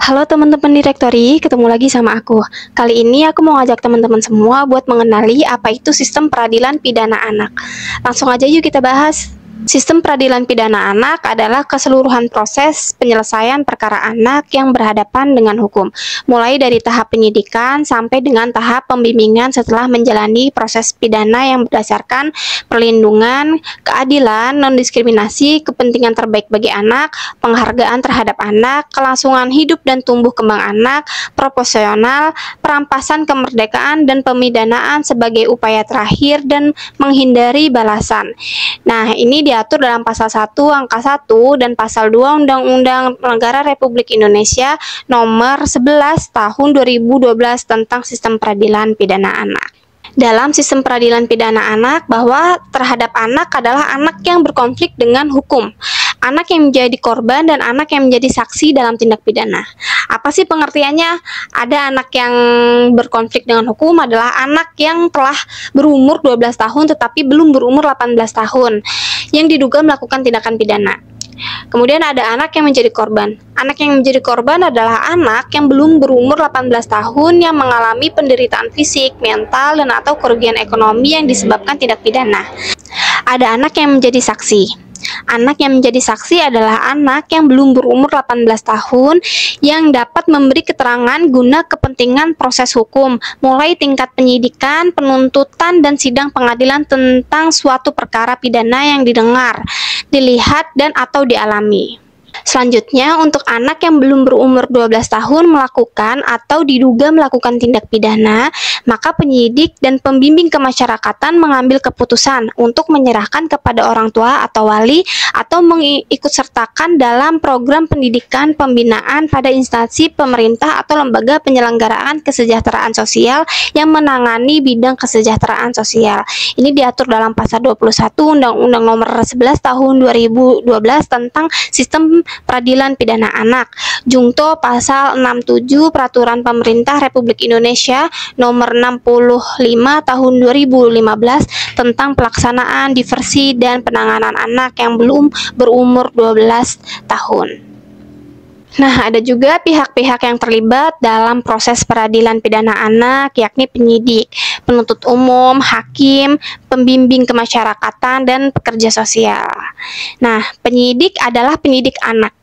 Halo teman-teman Direktori, ketemu lagi sama aku. Kali ini aku mau ngajak teman-teman semua buat mengenali apa itu sistem peradilan pidana anak. Langsung aja yuk kita bahas. Sistem peradilan pidana anak adalah keseluruhan proses penyelesaian perkara anak yang berhadapan dengan hukum, mulai dari tahap penyidikan sampai dengan tahap pembimbingan setelah menjalani proses pidana yang berdasarkan perlindungan, keadilan, non-diskriminasi, kepentingan terbaik bagi anak, penghargaan terhadap anak, kelangsungan hidup dan tumbuh kembang anak, proporsional, perampasan kemerdekaan, dan pemidanaan sebagai upaya terakhir dan menghindari balasan. Nah, ini diatur dalam pasal 1 angka 1 dan pasal 2 Undang-Undang Negara Republik Indonesia nomor 11 tahun 2012 tentang sistem peradilan pidana anak. Dalam sistem peradilan pidana anak, bahwa terhadap anak adalah anak yang berkonflik dengan hukum, anak yang menjadi korban, dan anak yang menjadi saksi dalam tindak pidana. Apa sih pengertiannya? Ada anak yang berkonflik dengan hukum adalah anak yang telah berumur 12 tahun tetapi belum berumur 18 tahun yang diduga melakukan tindakan pidana. Kemudian ada anak yang menjadi korban. Anak yang menjadi korban adalah anak yang belum berumur 18 tahun yang mengalami penderitaan fisik, mental, dan atau kerugian ekonomi yang disebabkan tindak pidana. Ada anak yang menjadi saksi. Anak yang menjadi saksi adalah anak yang belum berumur 18 tahun yang dapat memberi keterangan guna kepentingan proses hukum, mulai tingkat penyidikan, penuntutan, dan sidang pengadilan tentang suatu perkara pidana yang didengar, dilihat, dan atau dialami. Selanjutnya, untuk anak yang belum berumur 12 tahun melakukan atau diduga melakukan tindak pidana, maka penyidik dan pembimbing kemasyarakatan mengambil keputusan untuk menyerahkan kepada orang tua atau wali atau mengikutsertakan dalam program pendidikan pembinaan pada instansi pemerintah atau lembaga penyelenggaraan kesejahteraan sosial yang menangani bidang kesejahteraan sosial. Ini diatur dalam pasal 21 Undang-Undang Nomor 11 Tahun 2012 tentang sistem peradilan pidana anak. Jungto pasal 67 Peraturan Pemerintah Republik Indonesia Nomor 65 Tahun 2015 tentang pelaksanaan diversi dan penanganan anak yang belum berumur 12 tahun. Nah, ada juga pihak-pihak yang terlibat dalam proses peradilan pidana anak, yakni penyidik, penuntut umum, hakim, pembimbing kemasyarakatan, dan pekerja sosial. Nah, penyidik adalah penyidik anak.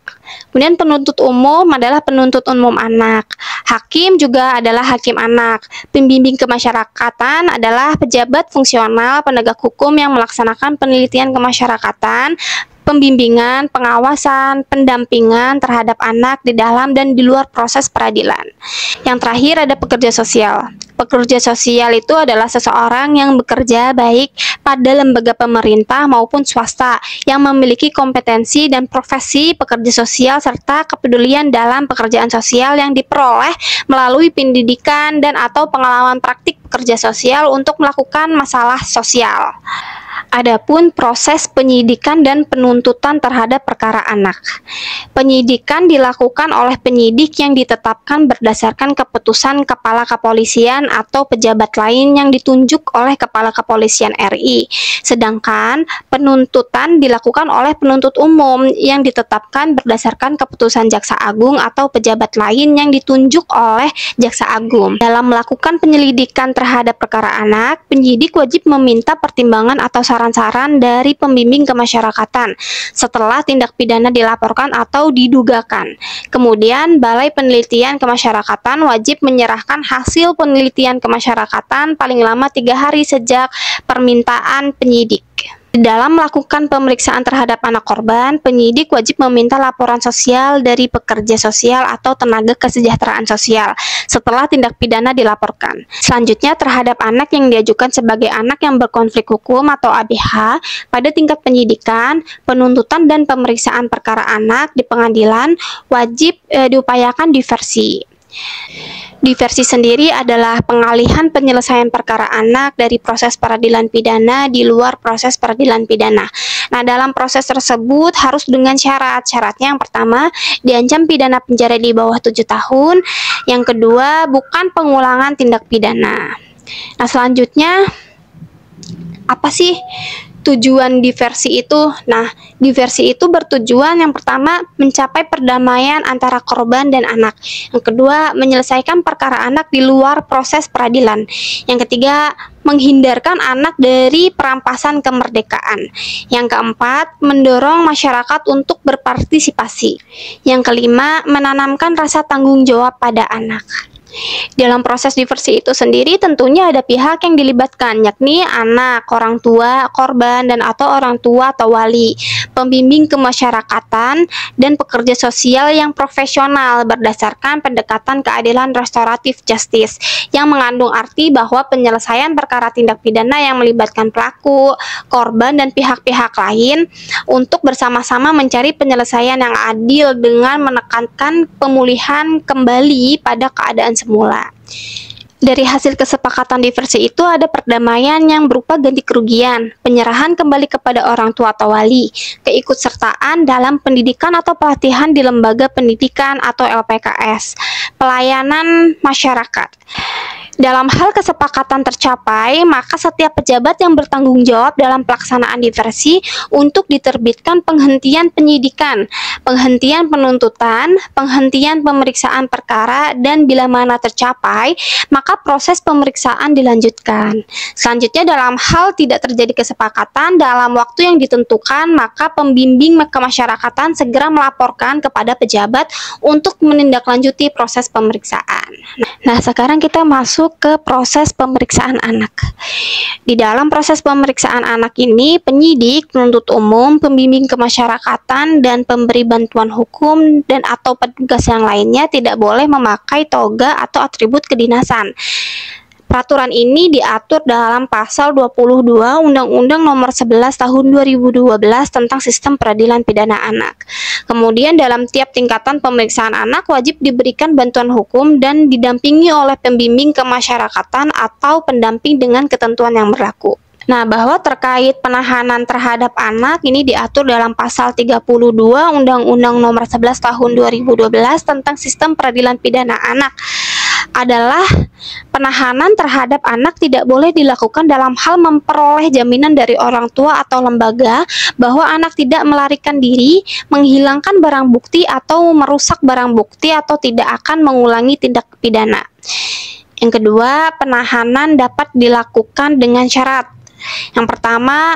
Kemudian penuntut umum adalah penuntut umum anak. Hakim juga adalah hakim anak. Pembimbing kemasyarakatan adalah pejabat fungsional penegak hukum yang melaksanakan penelitian kemasyarakatan, pembimbingan, pengawasan, pendampingan terhadap anak di dalam dan di luar proses peradilan. Yang terakhir ada pekerja sosial. Pekerja sosial itu adalah seseorang yang bekerja baik pada lembaga pemerintah maupun swasta yang memiliki kompetensi dan profesi pekerja sosial serta kepedulian dalam pekerjaan sosial yang diperoleh melalui pendidikan dan atau pengalaman praktik pekerja sosial untuk melakukan masalah sosial. Adapun proses penyidikan dan penuntutan terhadap perkara anak. Penyidikan dilakukan oleh penyidik yang ditetapkan berdasarkan keputusan Kepala Kepolisian atau pejabat lain yang ditunjuk oleh Kepala Kepolisian RI. Sedangkan penuntutan dilakukan oleh penuntut umum yang ditetapkan berdasarkan keputusan Jaksa Agung atau pejabat lain yang ditunjuk oleh Jaksa Agung. Dalam melakukan penyelidikan terhadap perkara anak, penyidik wajib meminta pertimbangan atau saran-saran dari pembimbing kemasyarakatan setelah tindak pidana dilaporkan atau didugakan. Kemudian, Balai Penelitian Kemasyarakatan wajib menyerahkan hasil penelitian kemasyarakatan paling lama 3 hari sejak permintaan penyidik. Dalam melakukan pemeriksaan terhadap anak korban, penyidik wajib meminta laporan sosial dari pekerja sosial atau tenaga kesejahteraan sosial setelah tindak pidana dilaporkan. Selanjutnya, terhadap anak yang diajukan sebagai anak yang berkonflik hukum atau ABH pada tingkat penyidikan, penuntutan, dan pemeriksaan perkara anak di pengadilan wajib diupayakan diversi. Diversi sendiri adalah pengalihan penyelesaian perkara anak dari proses peradilan pidana di luar proses peradilan pidana. Nah, dalam proses tersebut harus dengan syarat-syaratnya. Yang pertama, diancam pidana penjara di bawah 7 tahun. Yang kedua, bukan pengulangan tindak pidana. Nah, selanjutnya, apa sih tujuan diversi itu? Nah, diversi itu bertujuan yang pertama mencapai perdamaian antara korban dan anak. Yang kedua, menyelesaikan perkara anak di luar proses peradilan. Yang ketiga, menghindarkan anak dari perampasan kemerdekaan. Yang keempat, mendorong masyarakat untuk berpartisipasi. Yang kelima, menanamkan rasa tanggung jawab pada anak. Dalam proses diversi itu sendiri tentunya ada pihak yang dilibatkan, yakni anak, orang tua, korban, dan atau orang tua atau wali, pembimbing kemasyarakatan, dan pekerja sosial yang profesional berdasarkan pendekatan keadilan restoratif justice yang mengandung arti bahwa penyelesaian perkara tindak pidana yang melibatkan pelaku, korban, dan pihak-pihak lain untuk bersama-sama mencari penyelesaian yang adil dengan menekankan pemulihan kembali pada keadaan semula. Dari hasil kesepakatan diversi itu ada perdamaian yang berupa ganti kerugian, penyerahan kembali kepada orang tua atau wali, keikutsertaan dalam pendidikan atau pelatihan di lembaga pendidikan atau LPKS, pelayanan masyarakat. Dalam hal kesepakatan tercapai, maka setiap pejabat yang bertanggung jawab dalam pelaksanaan diversi untuk diterbitkan penghentian penyidikan, penghentian penuntutan, penghentian pemeriksaan perkara, dan bila mana tercapai, maka proses pemeriksaan dilanjutkan. Selanjutnya, dalam hal tidak terjadi kesepakatan dalam waktu yang ditentukan, maka pembimbing kemasyarakatan segera melaporkan kepada pejabat untuk menindaklanjuti proses pemeriksaan. Nah, sekarang kita masuk ke proses pemeriksaan anak. Di dalam proses pemeriksaan anak ini, penyidik, penuntut umum, pembimbing kemasyarakatan, dan pemberi bantuan hukum dan atau petugas yang lainnya tidak boleh memakai toga atau atribut kedinasan. Peraturan ini diatur dalam pasal 22 Undang-Undang Nomor 11 Tahun 2012 tentang Sistem Peradilan Pidana Anak. Kemudian dalam tiap tingkatan pemeriksaan anak wajib diberikan bantuan hukum dan didampingi oleh pembimbing kemasyarakatan atau pendamping dengan ketentuan yang berlaku. Nah, bahwa terkait penahanan terhadap anak ini diatur dalam pasal 32 Undang-Undang Nomor 11 Tahun 2012 tentang Sistem Peradilan Pidana Anak. Adalah penahanan terhadap anak tidak boleh dilakukan dalam hal memperoleh jaminan dari orang tua atau lembaga bahwa anak tidak melarikan diri, menghilangkan barang bukti atau merusak barang bukti atau tidak akan mengulangi tindak pidana. Yang kedua, penahanan dapat dilakukan dengan syarat. Yang pertama,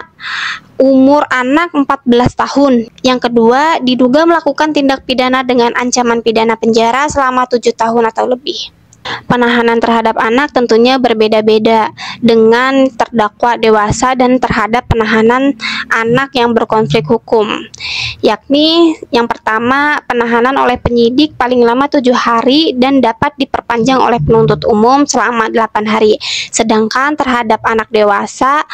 umur anak 14 tahun. Yang kedua, diduga melakukan tindak pidana dengan ancaman pidana penjara selama 7 tahun atau lebih. Penahanan terhadap anak tentunya berbeda-beda dengan terdakwa dewasa dan terhadap penahanan anak yang berkonflik hukum. Yakni yang pertama, penahanan oleh penyidik paling lama 7 hari dan dapat diperpanjang oleh penuntut umum selama 8 hari. Sedangkan terhadap anak dewasa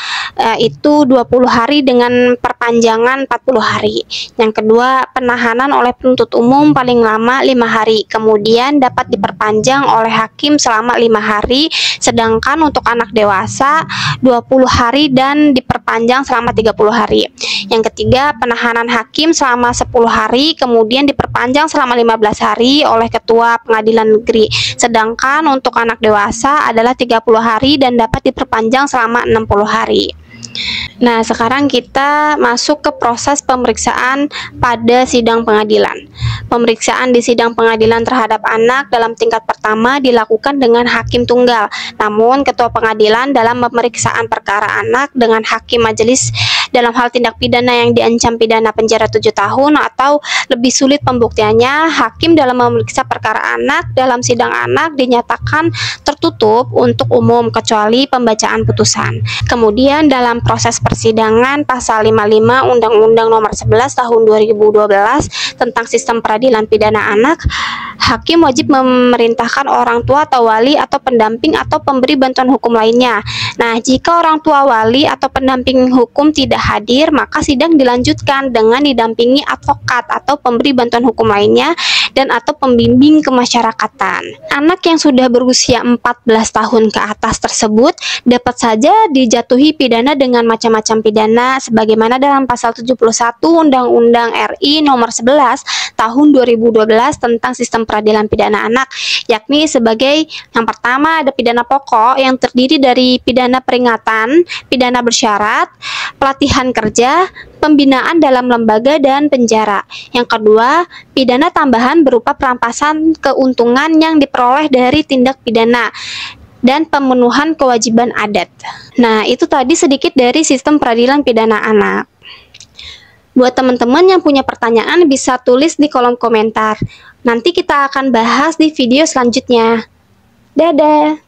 itu 20 hari dengan perpanjangan 40 hari. Yang kedua, penahanan oleh penuntut umum paling lama 5 hari. Kemudian dapat diperpanjang oleh hakim selama 5 hari. Sedangkan untuk anak dewasa 20 hari dan diperpanjang selama 30 hari. Yang ketiga, penahanan hakim selama 10 hari kemudian diperpanjang selama 15 hari oleh ketua pengadilan negeri. Sedangkan untuk anak dewasa adalah 30 hari dan dapat diperpanjang selama 60 hari. Nah, sekarang kita masuk ke proses pemeriksaan pada sidang pengadilan. Pemeriksaan di sidang pengadilan terhadap anak dalam tingkat pertama dilakukan dengan hakim tunggal. Namun, ketua pengadilan dalam pemeriksaan perkara anak dengan hakim majelis dalam hal tindak pidana yang diancam pidana penjara 7 tahun atau lebih sulit pembuktiannya, hakim dalam memeriksa perkara anak dalam sidang anak dinyatakan tertutup untuk umum kecuali pembacaan putusan. Kemudian dalam proses persidangan pasal 55 Undang-Undang Nomor 11 Tahun 2012 tentang Sistem Peradilan Pidana Anak, hakim wajib memerintahkan orang tua atau wali atau pendamping atau pemberi bantuan hukum lainnya. Nah, jika orang tua, wali atau pendamping hukum tidak hadir, maka sidang dilanjutkan dengan didampingi advokat atau pemberi bantuan hukum lainnya dan atau pembimbing kemasyarakatan. Anak yang sudah berusia 14 tahun ke atas tersebut dapat saja dijatuhi pidana dengan macam-macam pidana sebagaimana dalam pasal 71 Undang-Undang RI Nomor 11 Tahun 2012 tentang Sistem peradilan pidana anak, yakni sebagai yang pertama ada pidana pokok yang terdiri dari pidana peringatan, pidana bersyarat, pelatihan kerja, pembinaan dalam lembaga, dan penjara. Yang kedua, pidana tambahan berupa perampasan keuntungan yang diperoleh dari tindak pidana dan pemenuhan kewajiban adat. Nah, itu tadi sedikit dari sistem peradilan pidana anak. Buat teman-teman yang punya pertanyaan bisa tulis di kolom komentar. Nanti kita akan bahas di video selanjutnya. Dadah!